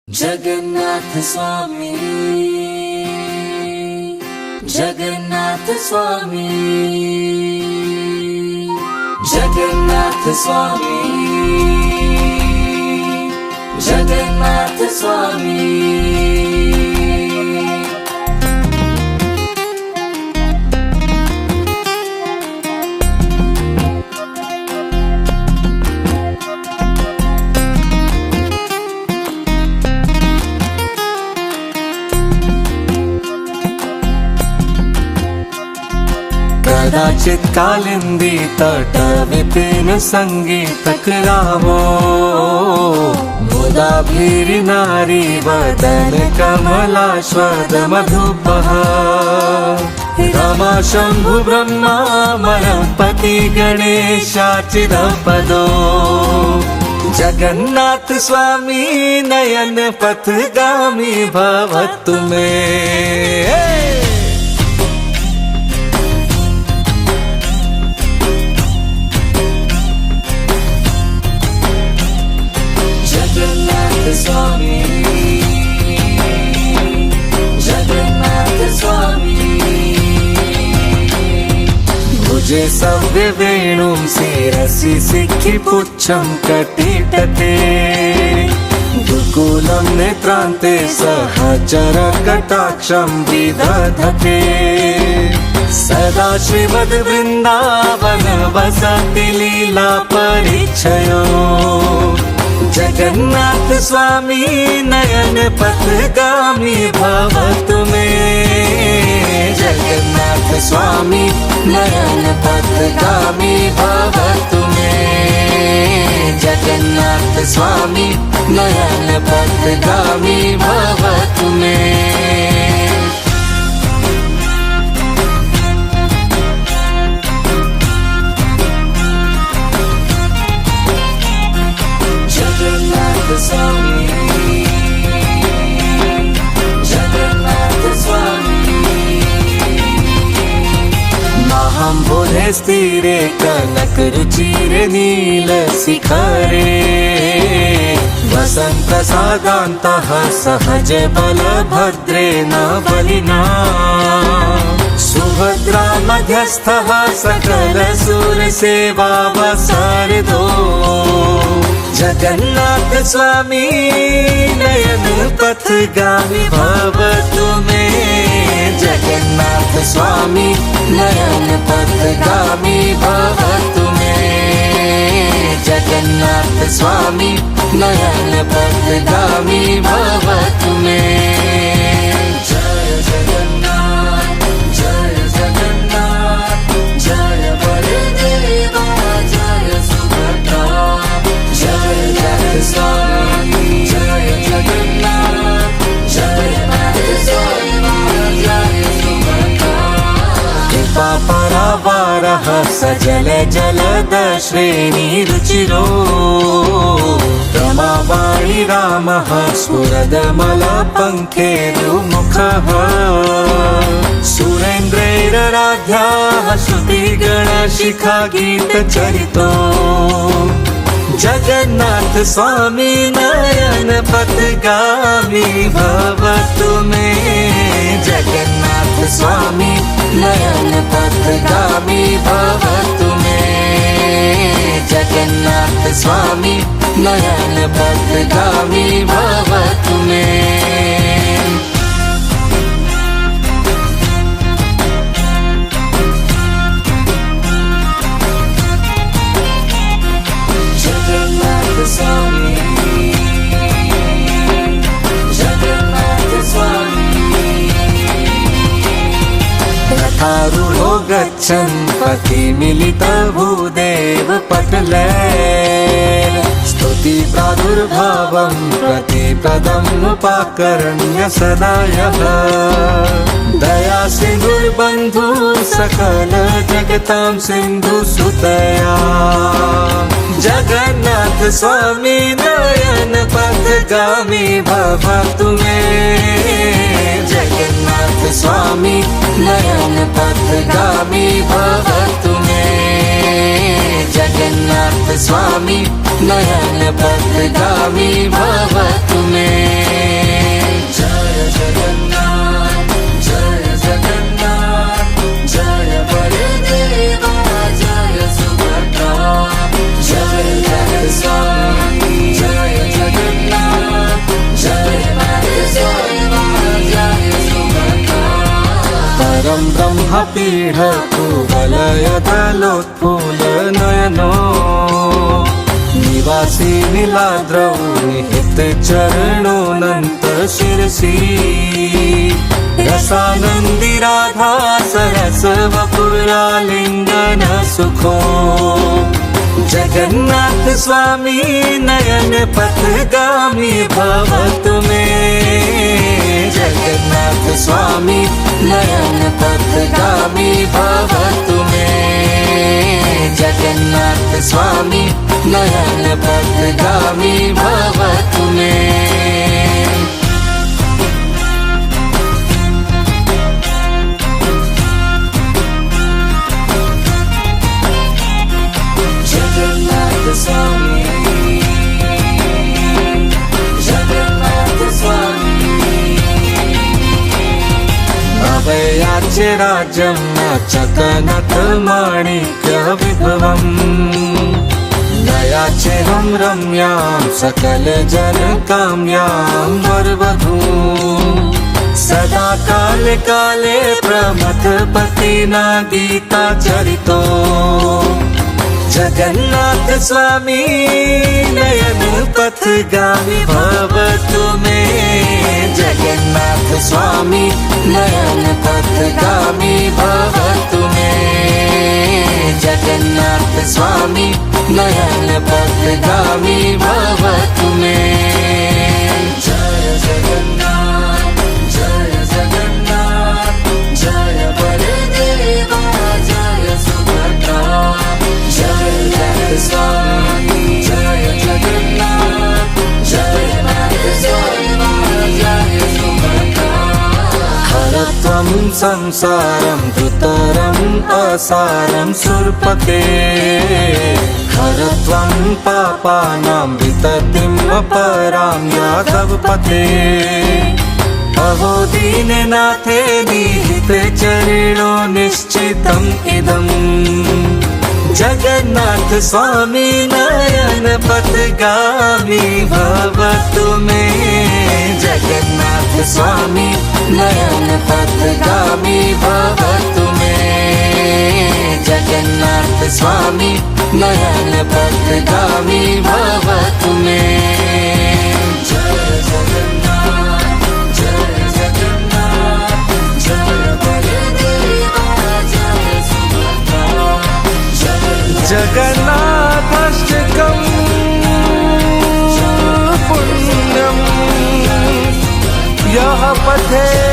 Jagannath Swami, Jagannath Swami, Jagannath Swami, Jagannath Swami. कदाचित कालिंदी तट विपिन संगीतक रावो, मुदा भीर नारी वदन कमलाश्वद मधुपः। रमा शंभु ब्रह्मा मरपति गणेशाचिदपदो, जगन्नाथ स्वामी नयन पथगामी भवतु मे। Swami, Jagannath Swami, भुजे सव्य वेणुं शिरसि सिखि पुच्छं कटितटे, दुकूलं नेत्रान्ते सहचर कटाक्षं विदधते। सदा श्रीमद् वृन्दावन वसति लीला परिच्छयो, जगन्नाथ स्वामी नयन पथगामी भवतु मे। जगन्नाथ स्वामी नयन पथगामी भवतु मे। जगन्नाथ स्वामी नयन पथगामी भवतु मे। Swami, Jagannath Swami, महं बोधे स्थिरे कनक रुचिरे नील शिखरे, वसंत सादान्तः सहज बलभद्रेण बलिना। सुभद्रा मध्यस्थः सकल सुर सेवा वसर्दो, जगन्नाथ स्वामी नयन पथगामी भवतु मे। जगन्नाथ स्वामी नयन पथगामी भवतु मे। जगन्नाथ स्वामी नयन पथगामी भवतु मे। जय जगन्नाथ, जय जगन्नाथ, जय बलदेवा, जय सुभद्रा। जय जय स्वामी, जय जगन्नाथ, जय माधव, जय सुभद्रा। कृपा परावारः सजल जलद श्रेणी रुचिरो, रमावाणी रामः स्फुरदमलपङ्खेरुमुखः। सुरेन्द्रैरराध्याः श्रुतिगणशिखा गीतचरितो, जगन्नाथ स्वामी नयन पथगामी भवतु मे। जगन्नाथ स्वामी नयन पथगामी भवतु मे। जगन्नाथ स्वामी नयन पथगामी भवतु मे। Swami, Jagannath Swami, रथारूढो गच्छन् पथिमिलित भूदेव पटले, स्तुति प्रादुर्भावं प्रतिपदम् उपाकर्ण्य सदा यः। दया सिन्धुर्बन्धु सकल जगतां सिन्धु सुतया, जगन्नाथ स्वामी नयन पथगामी भवतु मे। जगन्नाथ स्वामी नयन पथगामी भवतु मे। जगन्नाथ स्वामी नयन पथगामी भवतु मे। दृढ कुवलयदलोत्फूल नयनो निवासी नीलाद्रौ निहित चरणोऽनन्त शिरसि रसानन्दी राधा सरस वपुरालिङ्गन सुखो जगन्नाथ स्वामी नयन पथगामी भवतु मे जगन्नाथ स्वामी नयन पथगामी भवतु मे जगन्नाथ स्वामी नयन पथगामी भवतु मे जगन्नाथ स्वामी जगन्नाथ स्वामी अवयाचे राज्यं चकनक माणिक्य विभवम् दयाचेहं रम्यां सकल जन काम्यां वरवधू सदा काले काले प्रमथ पतिना गीता चरितो जगन्नाथ स्वामी नयन पथगामी भवतु मे जगन्नाथ स्वामी नयन पथगामी भवतु मे जगन्नाथ स्वामी नयन पथगामी भवतु मे जय जगन्नाथ जय जगन्नाथ जय बलदेवा जय सुभद्रा जय स्वामी जय जगन्नाथ जय स्वामी जय सुभद्रा हरत्वं संसारं धृतरम् असारं सुरपते हरत्वं पापानां विततिम् अपरां यादवपते अहो दीननाथे निहित चरणो निश्चितम् इदम् जगन्नाथ स्वामी नयन पथगामी भवतु मे जगन्नाथ स्वामी नयन पथगामी भवतु मे जगन्नाथ स्वामी नयन पथगामी भवतु मे जय जगन्नाथ जय जगन्नाथ जय बलदेवा जय सुभद्रा जगन्नाथाष्टकम् पुण्यम् यः पठेत्